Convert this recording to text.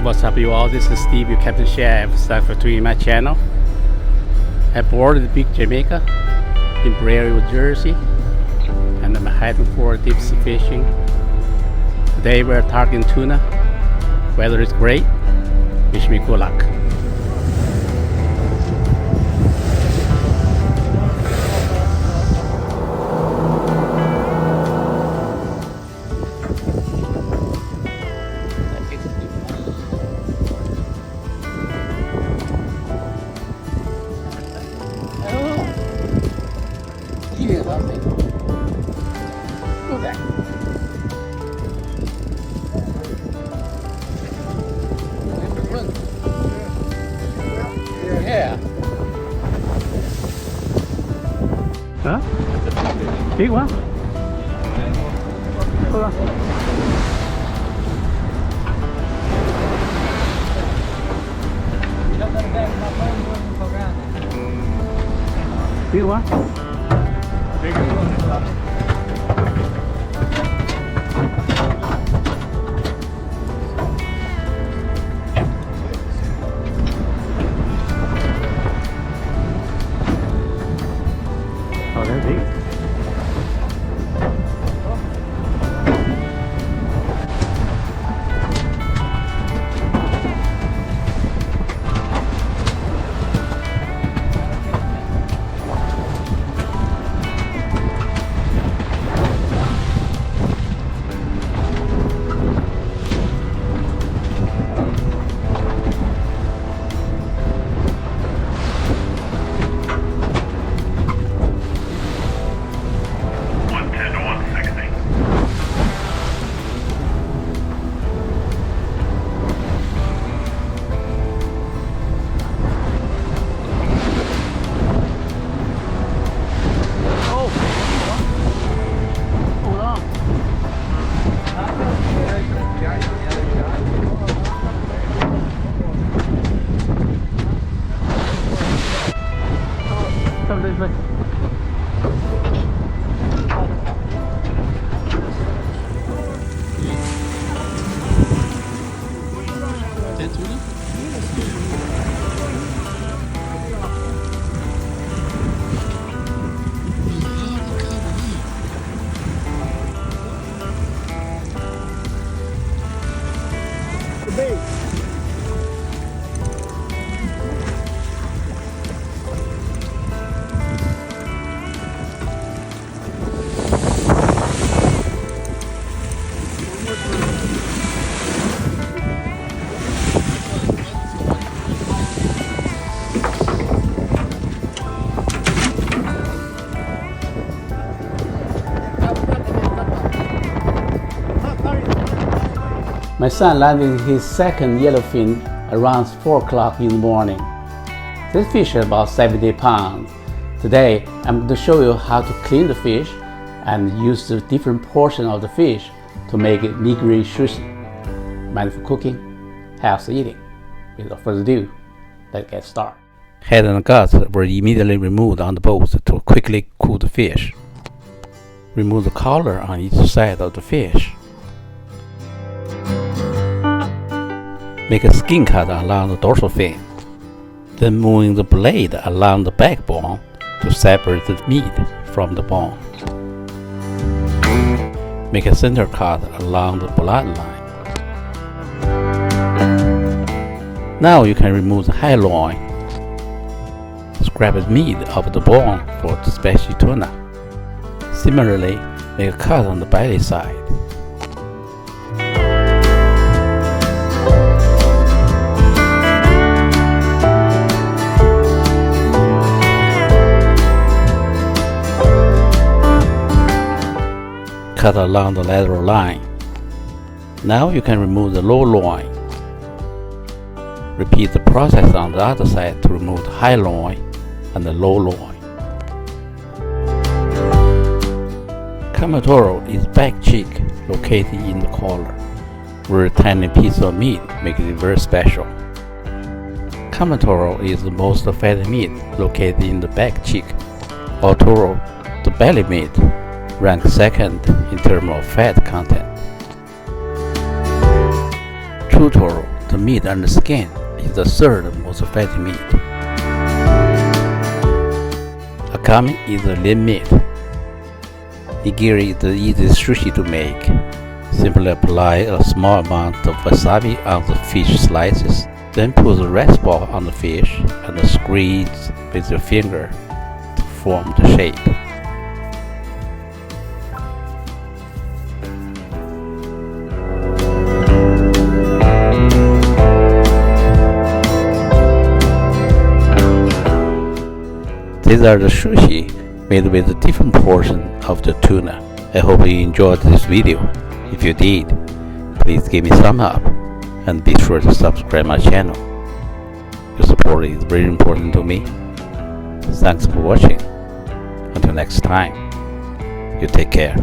Hey, what's up you all? This is Steve, your Captain Chef. Thanks for tuning in my channel. I boarded Big Jamaica in Prairie, New Jersey, and I'm heading for deep sea fishing. Today we're targeting tuna. Weather is great. Wish me good luck. Yeah. Huh? Big one? Hold on. Big one? Oh, they're big. Come this way. The bait. My son landed his second yellowfin around 4 o'clock in the morning. This fish is about 70 pounds. Today, I'm going to show you how to clean the fish and use the different portion of the fish to make it nigiri sushi. Meant for cooking, healthy eating. Without further ado, let's get started. Head and guts were immediately removed on the boat to quickly cool the fish. Remove the collar on each side of the fish. Make a skin cut along the dorsal fin, then moving the blade along the backbone to separate the meat from the bone. Make a center cut along the bloodline. Now you can remove the high loin. Scrape the meat of the bone for the spicy tuna. Similarly, make a cut on the belly side. Cut along the lateral line. Now you can remove the low loin. Repeat the process on the other side to remove the high loin and the low loin. Kamatoro is back cheek located in the collar, where a tiny piece of meat makes it very special. Kamatoro is the most fatty meat located in the back cheek. Although the belly meat ranks second in terms of fat content. True toro, The meat and the skin is the third most fatty meat. Akami is the lean meat. Nigiri is the easiest sushi to make. Simply apply a small amount of wasabi on the fish slices, then put the rice ball on the fish and squeeze with your finger to form the shape. These are the sushi made with a different portion of the tuna. I hope you enjoyed this video. If you did, please give me some up and be sure to subscribe my channel. Your support is very important to me. Thanks for watching. Until next time, you take care.